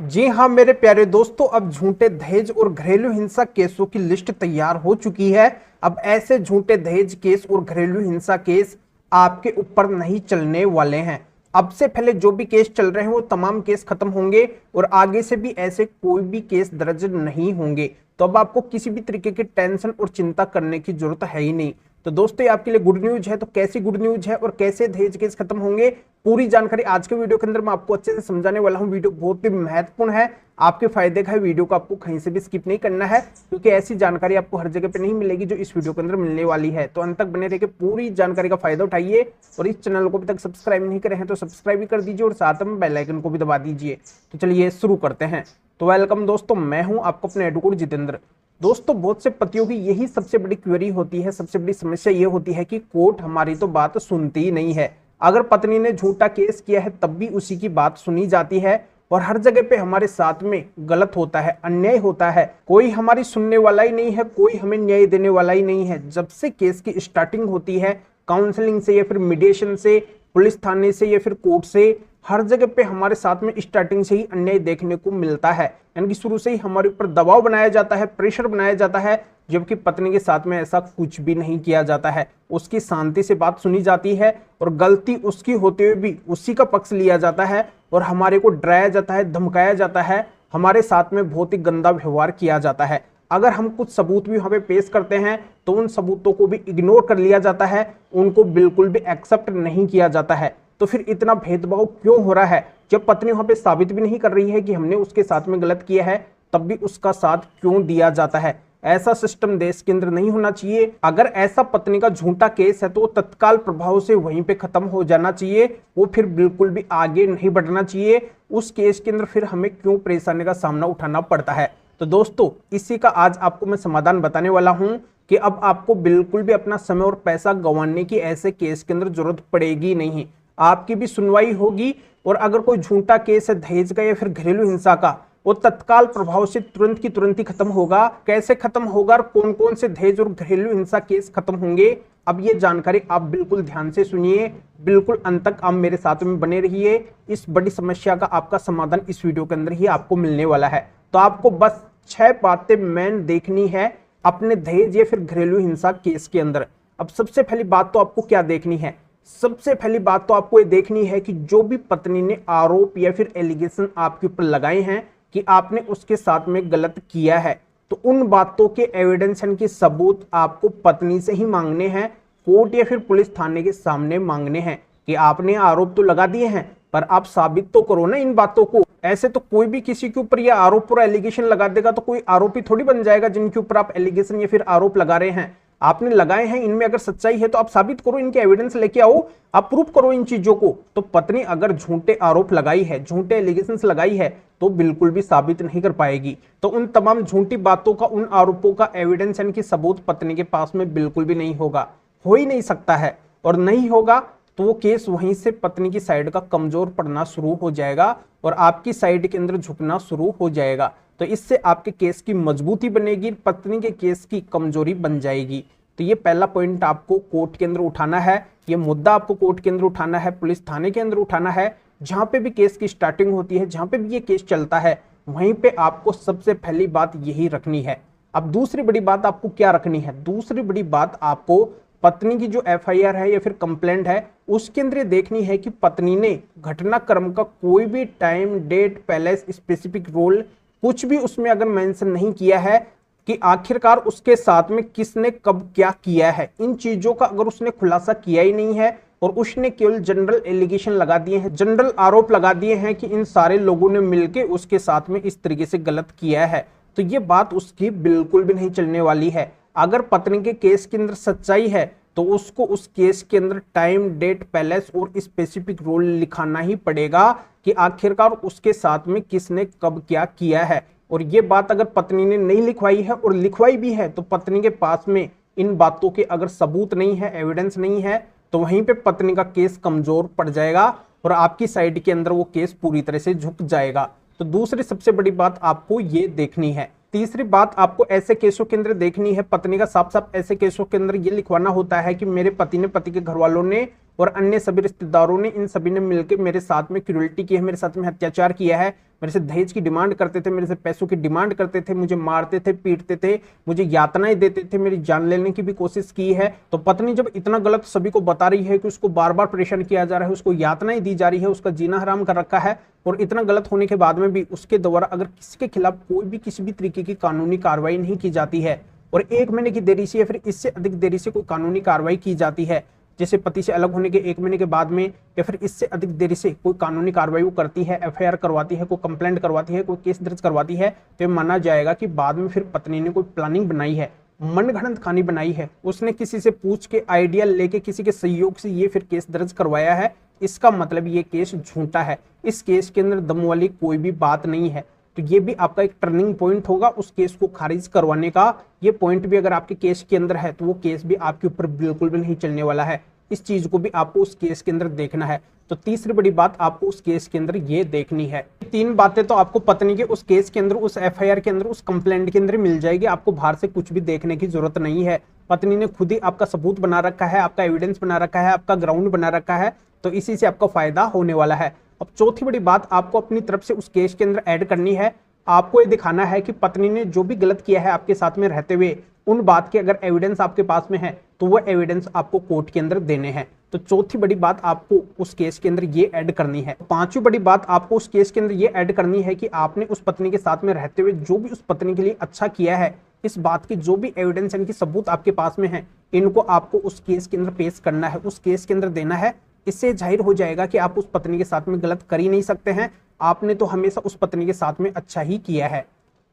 जी हाँ मेरे प्यारे दोस्तों, अब झूठे दहेज और घरेलू हिंसा केसों की लिस्ट तैयार हो चुकी है। अब ऐसे झूठे दहेज केस और घरेलू हिंसा केस आपके ऊपर नहीं चलने वाले हैं। अब से पहले जो भी केस चल रहे हैं वो तमाम केस खत्म होंगे और आगे से भी ऐसे कोई भी केस दर्ज नहीं होंगे। तो अब आपको किसी भी तरीके की टेंशन और चिंता करने की जरूरत है ही नहीं। तो दोस्तों ये आपके लिए गुड न्यूज है। तो कैसी गुड न्यूज है और कैसे दहेज केस खत्म होंगे, पूरी जानकारी आज के वीडियो के अंदर मैं आपको अच्छे से समझाने वाला हूं। वीडियो बहुत ही महत्वपूर्ण है, आपके फायदे का है। वीडियो को आपको कहीं से भी स्किप नहीं करना है, क्योंकि ऐसी जानकारी आपको हर जगह पे नहीं मिलेगी जो इस वीडियो के अंदर मिलने वाली है। तो अंत तक बने रहिए, पूरी जानकारी का फायदा उठाइए। और इस चैनल को अभी तक सब्सक्राइब नहीं करे हैं तो सब्सक्राइब भी कर दीजिए और साथ में बेल आइकन को भी दबा दीजिए। तो चलिए शुरू करते हैं। तो वेलकम दोस्तों, मैं हूं आपको अपने एडवोकेट जितेंद्र। दोस्तों बहुत से पतियों की यही सबसे बड़ी क्वेरी होती है, सबसे बड़ी समस्या ये होती है कि कोर्ट हमारी तो बात सुनती ही नहीं है। अगर पत्नी ने झूठा केस किया है तब भी उसी की बात सुनी जाती है और हर जगह पे हमारे साथ में गलत होता है, अन्याय होता है। कोई हमारी सुनने वाला ही नहीं है, कोई हमें न्याय देने वाला ही नहीं है। जब से केस की स्टार्टिंग होती है काउंसलिंग से या फिर मीडिएशन से, पुलिस थाने से या फिर कोर्ट से, हर जगह पे हमारे साथ में स्टार्टिंग से ही अन्याय देखने को मिलता है। यानी कि शुरू से ही हमारे ऊपर दबाव बनाया जाता है, प्रेशर बनाया जाता है, जबकि पत्नी के साथ में ऐसा कुछ भी नहीं किया जाता है। उसकी शांति से बात सुनी जाती है और गलती उसकी होते हुए भी उसी का पक्ष लिया जाता है और हमारे को डराया जाता है, धमकाया जाता है, हमारे साथ में बहुत ही गंदा व्यवहार किया जाता है। अगर हम कुछ सबूत भी वहां पे पेश करते हैं तो उन सबूतों को भी इग्नोर कर लिया जाता है, उनको बिल्कुल भी एक्सेप्ट नहीं किया जाता है। तो फिर इतना भेदभाव क्यों हो रहा है? जब पत्नी वहां पे साबित भी नहीं कर रही है कि हमने उसके साथ में गलत किया है, तब भी उसका साथ क्यों दिया जाता है? ऐसा सिस्टम देश के अंदर नहीं होना चाहिए। अगर ऐसा पत्नी का झूठा केस है तो वो तत्काल प्रभाव से वहीं पे खत्म हो जाना चाहिए, वो फिर बिल्कुल भी आगे नहीं बढ़ना चाहिए। उस केस के अंदर फिर हमें क्यों परेशानी का सामना उठाना पड़ता है? तो दोस्तों इसी का आज आपको मैं समाधान बताने वाला हूं कि अब आपको बिल्कुल भी अपना समय और पैसा गंवाने की ऐसे केस के अंदर जरूरत पड़ेगी नहीं। आपकी भी सुनवाई होगी और अगर कोई झूठा केस है दहेज का या फिर घरेलू हिंसा का, वो तत्काल प्रभाव से तुरंत की तुरंत ही खत्म होगा। कैसे खत्म होगा और कौन कौन से दहेज और घरेलू हिंसा केस खत्म होंगे, अब ये जानकारी आप बिल्कुल ध्यान से सुनिए, बिल्कुल अंत तक आप मेरे साथ में बने रहिए। इस बड़ी समस्या का आपका समाधान इस वीडियो के अंदर ही आपको मिलने वाला है। तो आपको बस 6 बातें मेन देखनी है अपने दहेज या फिर घरेलू हिंसा केस के अंदर। अब सबसे पहली बात तो आपको क्या देखनी है? सबसे पहली बात तो आपको ये देखनी है कि जो भी पत्नी ने आरोप या फिर एलिगेशन आपके ऊपर लगाए हैं कि आपने उसके साथ में गलत किया है, तो उन बातों के एविडेंस के सबूत आपको पत्नी से ही मांगने हैं, कोर्ट या फिर पुलिस थाने के सामने मांगने हैं। कि आपने आरोप तो लगा दिए हैं पर आप साबित तो करो ना इन बातों को। ऐसे तो कोई भी किसी के ऊपर यह आरोप और एलिगेशन लगा देगा तो कोई आरोपी थोड़ी बन जाएगा जिनके ऊपर आप एलिगेशन या फिर आरोप लगा रहे हैं। आपने लगाए हैं, इनमें अगर सच्चाई है तो आप साबित करो, इनके एविडेंस लेके आओ, आप प्रूफ करो इन चीजों को। तो पत्नी अगर झूठे आरोप लगाई है, झूठे एलिगेशंस लगाई है, तो बिल्कुल भी साबित नहीं कर पाएगी। तो उन तमाम झूठी बातों का, उन आरोपों का एविडेंस यानी कि सबूत पत्नी के पास में बिल्कुल भी नहीं होगा, हो ही नहीं सकता है। और नहीं होगा तो वो केस वहीं से पत्नी की साइड का कमजोर पड़ना शुरू हो जाएगा और आपकी साइड के अंदर झुकना शुरू हो जाएगा। तो इससे आपके केस की मजबूती बनेगी, पत्नी के केस की कमजोरी बन जाएगी। तो ये पहला पॉइंट आपको कोर्ट के अंदर उठाना है, ये मुद्दा आपको कोर्ट के अंदर उठाना है, पुलिस थाने के अंदर उठाना है। जहां पे भी केस की स्टार्टिंग होती है, जहां पे भी ये केस चलता है, वहीं पे आपको सबसे पहली बात यही रखनी है। अब दूसरी बड़ी बात आपको क्या रखनी है? दूसरी बड़ी बात आपको पत्नी की जो एफआईआर है या फिर कंप्लेंट है उसके अंदर देखनी है कि पत्नी ने घटनाक्रम का कोई भी time, date, place, specific role कुछ भी उसमें अगर मेंशन नहीं किया है कि आखिरकार उसके साथ में किसने कब क्या किया है, इन चीजों का अगर उसने खुलासा किया ही नहीं है और उसने केवल जनरल एलिगेशन लगा दिए हैं, जनरल आरोप लगा दिए हैं कि इन सारे लोगों ने मिलकर उसके साथ में इस तरीके से गलत किया है, तो ये बात उसकी बिल्कुल भी नहीं चलने वाली है। अगर पत्नी के केस के अंदर सच्चाई है तो उसको उस केस के अंदर टाइम, डेट, पैलेस और स्पेसिफिक रोल लिखाना ही पड़ेगा कि आखिरकार उसके साथ में किसने कब क्या किया है। और ये बात अगर पत्नी ने नहीं लिखवाई है और लिखवाई भी है तो पत्नी के पास में इन बातों के अगर सबूत नहीं है, एविडेंस नहीं है, तो वहीं पे पत्नी का केस कमजोर पड़ जाएगा और आपकी साइड के अंदर वो केस पूरी तरह से झुक जाएगा। तो दूसरी सबसे बड़ी बात आपको ये देखनी है। तीसरी बात आपको ऐसे केसों के अंदर देखनी है, पत्नी का साफ साफ ऐसे केसों के अंदर ये लिखवाना होता है कि मेरे पति ने, पति के घर वालों ने और अन्य सभी रिश्तेदारों ने, इन सभी ने मिलकर मेरे साथ में क्रूरल्टी की है, मेरे साथ में अत्याचार किया है, मेरे से दहेज की डिमांड करते थे, मेरे से पैसों की डिमांड करते थे, मुझे मारते थे, पीटते थे, मुझे यातनाएं देते थे, मेरी जान लेने की भी कोशिश की है। तो पत्नी जब इतना गलत सभी को बता रही है कि उसको बार बार परेशान किया जा रहा है, उसको यातनाएं दी जा रही है, उसका जीना हराम कर रखा है, और इतना गलत होने के बाद में भी उसके द्वारा अगर किसी के खिलाफ कोई भी किसी भी तरीके की कानूनी कार्रवाई नहीं की जाती है, और 1 महीने की देरी से या फिर इससे अधिक देरी से कोई कानूनी कार्रवाई की जाती है, जैसे पति से अलग होने के 1 महीने के बाद में या फिर इससे अधिक देरी से कोई कानूनी कार्रवाई वो करती है, एफआईआर करवाती है, कोई कंप्लेंट करवाती है, कोई केस दर्ज करवाती है, तो माना जाएगा कि बाद में फिर पत्नी ने कोई प्लानिंग बनाई है, मनगढ़ंत कहानी बनाई है, उसने किसी से पूछ के आइडिया लेके किसी के सहयोग से ये फिर केस दर्ज करवाया है। इसका मतलब ये केस झूठा है, इस केस के अंदर दम वाली कोई भी बात नहीं है। तो ये भी आपका एक टर्निंग पॉइंट होगा उस केस को खारिज करवाने का। ये पॉइंट भी अगर आपके केस के अंदर है तो वो केस भी आपके ऊपर बिल्कुल भी नहीं चलने वाला है। इस चीज को भी आपको उस केस के अंदर देखना है। तो तीसरी बड़ी बात आपको उस केस के अंदर ये देखनी है। 3 बातें तो आपको पत्नी के उस केस के अंदर, उस एफआईआर के अंदर, उस कंप्लेंट के अंदर मिल जाएगी। आपको बाहर से कुछ भी देखने की जरूरत नहीं है। पत्नी ने खुद ही आपका सबूत बना रखा है, आपका एविडेंस बना रखा है, आपका ग्राउंड बना रखा है, तो इसी से आपका फायदा होने वाला है। अब चौथी बड़ी बात आपको अपनी तरफ से उस केस के अंदर ऐड करनी है। आपको ये दिखाना है कि पत्नी ने जो भी गलत किया है आपके साथ में रहते हुए, उन बात के अगर एविडेंस आपके पास में है तो वो एविडेंस आपको कोर्ट के अंदर देने हैं। तो चौथी बड़ी बात आपको उस केस के अंदर ये ऐड करनी है। 5वीं बड़ी बात आपको उस केस के अंदर ये ऐड करनी है कि आपने उस पत्नी के साथ में रहते हुए जो भी उस पत्नी के लिए अच्छा किया है, इस बात की जो भी एविडेंस यानी कि सबूत आपके पास में है, इनको आपको उस केस के अंदर पेश करना है, उस केस के अंदर देना है। इससे जाहिर हो जाएगा कि आप उस पत्नी के साथ में गलत कर ही नहीं सकते हैं। आपने तो हमेशा उस पत्नी के साथ में अच्छा ही किया है।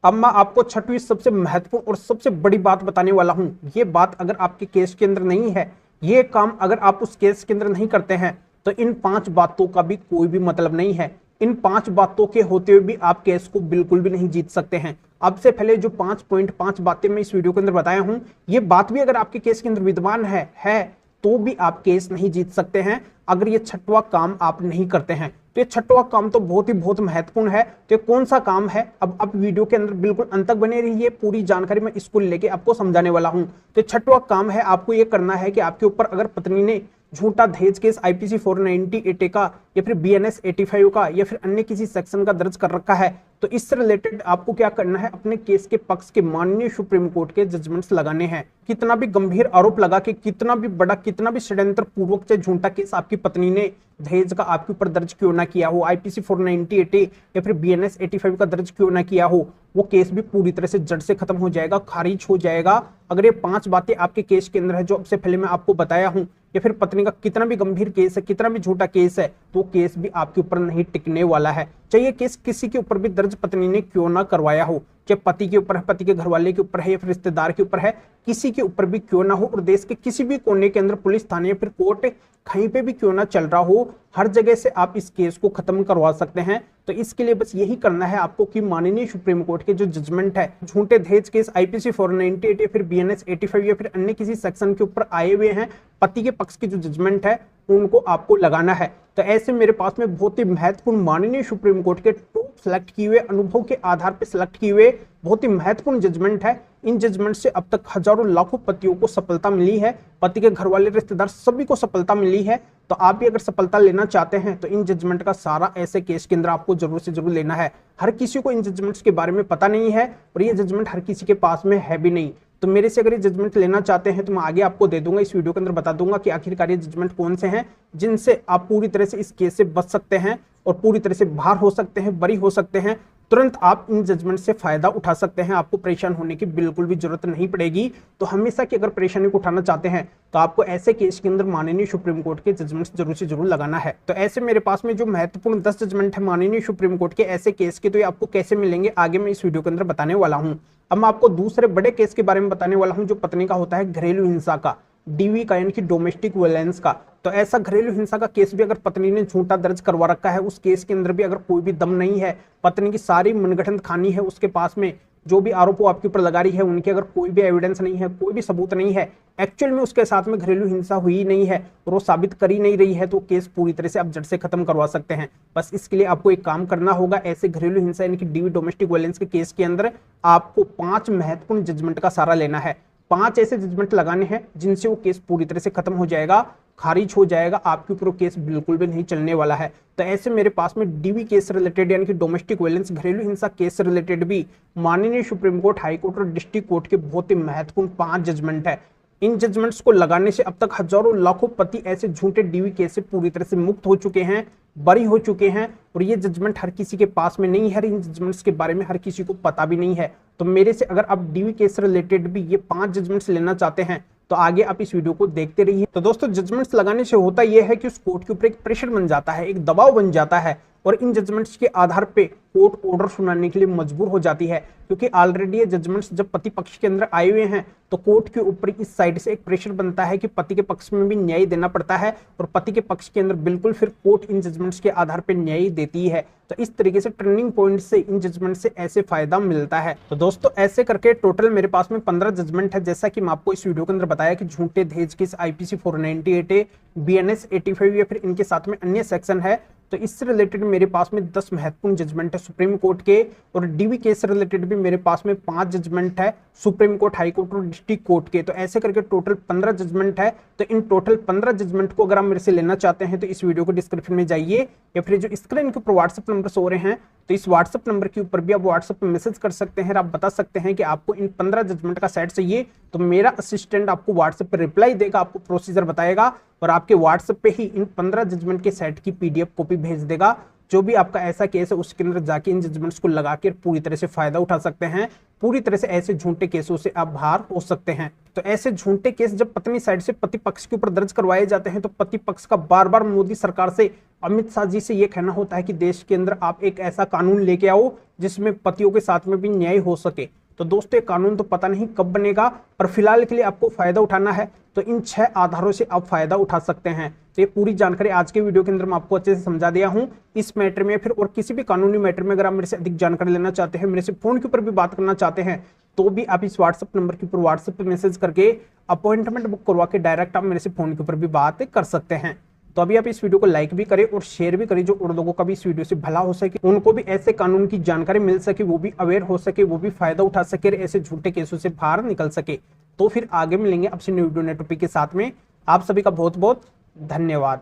अब मैं आपको 6वीं सबसे महत्वपूर्ण और सबसे बड़ी बात बताने वाला हूं। ये बात अगर आपके केस के अंदर नहीं है, ये काम अगर आप उस केस के अंदर नहीं करते हैं, तो इन 5 बातों का भी कोई भी मतलब नहीं है। इन 5 बातों के होते हुए भी आप केस को बिल्कुल भी नहीं जीत सकते हैं। अब से पहले जो 5 बातें मैं इस वीडियो के अंदर बताया हूं, ये बात भी अगर आपके केस के अंदर विद्यमान है तो भी आप केस नहीं जीत सकते हैं अगर ये 6वां काम आप नहीं करते हैं। तो ये 6वां काम तो बहुत महत्वपूर्ण है। तो ये कौन सा काम है, अब आप वीडियो के अंदर बिल्कुल अंत तक बने रहिए, पूरी जानकारी मैं इसको लेके आपको समझाने वाला हूं। तो 6वां काम है, आपको ये करना है कि आपके ऊपर अगर पत्नी ने झूठा दहेज केस आईपीसी 490 का या फिर बीएनएस 85 का या फिर अन्य किसी सेक्शन का दर्ज कर रखा है, तो इससे रिलेटेड आपको क्या करना है, अपने केस के पक्ष के माननीय सुप्रीम कोर्ट के जजमेंट्स लगाने हैं। कितना भी गंभीर आरोप लगा के, कितना भी बड़ा, कितना भी षड्यंत्र पूर्वक से झूठा केस आपकी पत्नी ने दहेज का आपके ऊपर दर्ज क्यों ना किया हो, आईपीसी 490 या फिर बीएनएस 85 का दर्ज क्यों ना किया हो, वो केस भी पूरी तरह से जड़ से खत्म हो जाएगा, खारिज हो जाएगा। अगर ये 5 बातें आपके केस के अंदर है जो अब से पहले मैं आपको बताया हूं, या फिर पत्नी का कितना भी गंभीर केस है, कितना भी झूठा केस है, तो केस भी आपके ऊपर नहीं टिकने वाला है। चाहिए केस किसी के ऊपर भी दर्ज पत्नी ने क्यों ना करवाया हो, चाहे पति के ऊपर है, पति के घरवाले के ऊपर है, या फिर रिश्तेदार के ऊपर है, किसी के ऊपर भी क्यों ना हो, और देश के किसी भी कोने के अंदर पुलिस थाने या फिर कोर्ट कहीं पे भी क्यों ना चल रहा हो, हर जगह से आप इस केस को खत्म करवा सकते हैं। तो इसके लिए बस यही करना है आपको कि माननीय सुप्रीम कोर्ट के जो जजमेंट है, झूठे दहेज केस आईपीसी 498 या फिर बीएनएस 85 या फिर अन्य किसी सेक्शन के ऊपर आए हुए हैं, पति के पक्ष के जो जजमेंट है उनको आपको लगाना है। तो ऐसे मेरे पास में बहुत ही महत्वपूर्ण माननीय सुप्रीम कोर्ट के टॉप सेलेक्ट किए हुए, अनुभव के आधार पर सिलेक्ट किए हुए बहुत ही महत्वपूर्ण जजमेंट है। इन जजमेंट से अब तक हजारों लाखों पतियों को सफलता मिली है, पति के घर वाले, रिश्तेदार सभी को सफलता मिली है। तो आप भी अगर सफलता लेना चाहते हैं तो इन जजमेंट का सारा ऐसे केस के अंदर आपको जरूर से जरूर लेना है। हर किसी को इन जजमेंट्स के बारे में पता नहीं है और ये जजमेंट हर किसी के पास में है भी नहीं। तो मेरे से अगर ये जजमेंट लेना चाहते हैं तो मैं आगे आपको दे दूंगा, इस वीडियो के अंदर बता दूंगा कि आखिरकार ये जजमेंट कौन से हैं जिनसे आप पूरी तरह से इस केस से बच सकते हैं और पूरी तरह से बाहर हो सकते हैं, बरी हो सकते हैं। तुरंत आप इन जजमेंट से फायदा उठा सकते हैं, आपको परेशान होने की बिल्कुल भी जरूरत नहीं पड़ेगी। तो हमेशा की अगर परेशानी को उठाना चाहते हैं तो आपको ऐसे केस के अंदर माननीय सुप्रीम कोर्ट के जजमेंट्स जरूर से जरूर लगाना है। तो ऐसे मेरे पास में जो महत्वपूर्ण 10 जजमेंट है माननीय सुप्रीम कोर्ट के ऐसे केस के, तो ये आपको कैसे मिलेंगे आगे मैं इस वीडियो के अंदर बताने वाला हूँ। अब मैं आपको दूसरे बड़े केस के बारे में बताने वाला हूँ जो पत्नी का होता है घरेलू हिंसा का, डीवी का यानी कि डोमेस्टिक वायलेंस का। तो ऐसा घरेलू हिंसा का केस भी अगर पत्नी ने झूठा दर्ज करवा रखा है, उस केस के अंदर भी अगर कोई भी दम नहीं है, पत्नी की सारी मनगढ़ंत खानी है उसके पास में, जो भी आरोप वो आपके ऊपर लगा रही है उनके अगर कोई भी एविडेंस नहीं है, कोई भी सबूत नहीं है, एक्चुअल में उसके साथ में घरेलू हिंसा हुई नहीं है और वो साबित कर ही नहीं रही है, तो केस पूरी तरह से आप जड़ से खत्म करवा सकते हैं। बस इसके लिए आपको एक काम करना होगा, ऐसे घरेलू हिंसा यानी कि डीवी डोमेस्टिक वायलेंस के केस के अंदर आपको 5 महत्वपूर्ण जजमेंट का सहारा लेना है। 5 ऐसे जजमेंट लगाने हैं जिनसे वो केस पूरी तरह से खत्म हो जाएगा। खारिज हो जाएगा, आपके ऊपर केस बिल्कुल भी नहीं चलने वाला है। तो ऐसे मेरे पास में डीवी केस रिलेटेड यानी कि डोमेस्टिक वायलेंस घरेलू हिंसा केस रिलेटेड भी माननीय सुप्रीम कोर्ट, हाई कोर्ट और डिस्ट्रिक्ट कोर्ट के बहुत ही महत्वपूर्ण 5 जजमेंट है। इन जजमेंट्स को लगाने से अब तक हजारों लाखों पति ऐसे झूठे डीवी केस से पूरी तरह से मुक्त हो चुके हैं, बरी हो चुके हैं। और ये जजमेंट हर किसी के पास में नहीं है, इन जजमेंट्स के बारे में हर किसी को पता भी नहीं है। तो मेरे से अगर आप डीवी केस रिलेटेड भी ये 5 जजमेंट्स लेना चाहते हैं तो आगे आप इस वीडियो को देखते रहिए। तो दोस्तों जजमेंट्स लगाने से होता यह है कि उस कोर्ट के ऊपर एक प्रेशर बन जाता है, एक दबाव बन जाता है और इन जजमेंट्स के आधार पे कोर्ट ऑर्डर सुनाने के लिए मजबूर हो जाती है, क्योंकि ऑलरेडी ये जजमेंट्स जब पति पक्ष के अंदर आए हुए हैं तो कोर्ट के ऊपर इस साइड से एक प्रेशर बनता है कि पति के पक्ष में भी न्याय देना पड़ता है और पति के पक्ष के अंदर बिल्कुल फिर कोर्ट इन जजमेंट्स के आधार पर न्याय देती है। तो इस तरीके से टर्निंग पॉइंट से इन जजमेंट से ऐसे फायदा मिलता है। तो दोस्तों ऐसे करके टोटल मेरे पास में 15 जजमेंट है, जैसा कि मैं आपको इस वीडियो के अंदर बताया कि झूठे दहेज केस IPC 498A, BNS 85 या फिर इनके साथ में अन्य सेक्शन है। तो इससे रिलेटेड मेरे पास में 10 महत्वपूर्ण जजमेंट है सुप्रीम कोर्ट के, और डीवी केस रिलेटेड भी मेरे पास में 5 जजमेंट है सुप्रीम कोर्ट, हाई कोर्ट और डिस्ट्रिक्ट कोर्ट के। तो ऐसे करके टोटल 15 जजमेंट है। तो इन टोटल 15 जजमेंट को अगर आप मेरे से लेना चाहते हैं तो इस वीडियो को डिस्क्रिप्शन में जाइए या फिर जो स्क्रीन के ऊपर व्हाट्सएप नंबर हो रहे हैं तो इस व्हाट्सएप नंबर के ऊपर भी आप व्हाट्सएप पे मैसेज कर सकते हैं। आप बता सकते हैं कि आपको इन 15 जजमेंट का सेट चाहिए, तो मेरा असिस्टेंट आपको व्हाट्सएप पे रिप्लाई देगा, आपको प्रोसीजर बताएगा और आपके व्हाट्सएप पे ही इन 15 जजमेंट के सेट की PDF कॉपी भेज देगा। जो भी आपका ऐसा केस है उसके अंदर जाके इन जजमेंट्स को लगा के पूरी तरह से फायदा उठा सकते हैं, पूरी तरह से ऐसे झूठे केसों से आप बाहर हो सकते हैं। तो ऐसे झूठे केस जब पत्नी साइड से पति पक्ष के ऊपर दर्ज करवाए जाते हैं तो पति पक्ष का बार बार मोदी सरकार से, अमित शाह जी से ये कहना होता है कि देश के अंदर आप एक ऐसा कानून लेके आओ जिसमें पतियों के साथ में भी न्याय हो सके। तो दोस्तों ये कानून तो पता नहीं कब बनेगा, पर फिलहाल के लिए आपको फायदा उठाना है तो इन 6 आधारों से आप फायदा उठा सकते हैं। तो ये पूरी जानकारी आज के वीडियो के अंदर मैं आपको अच्छे से समझा दिया हूं। इस मैटर में फिर और किसी भी कानूनी मैटर में अगर आप मेरे से अधिक जानकारी लेना चाहते हैं, मेरे से फोन के ऊपर भी बात करना चाहते हैं, तो भी आप इस व्हाट्सएप नंबर के ऊपर व्हाट्सएप पे मैसेज करके अपॉइंटमेंट बुक करवा के डायरेक्ट आप मेरे से फोन के ऊपर भी बात कर सकते हैं। तो अभी आप इस वीडियो को लाइक भी करें और शेयर भी करें, जो और लोगों का भी इस वीडियो से भला हो सके, उनको भी ऐसे कानून की जानकारी मिल सके, वो भी अवेयर हो सके, वो भी फायदा उठा सके, ऐसे झूठे केसों से बाहर निकल सके। तो फिर आगे मिलेंगे आपसे न्यू वीडियो नए टॉपिक के साथ में। आप सभी का बहुत बहुत धन्यवाद।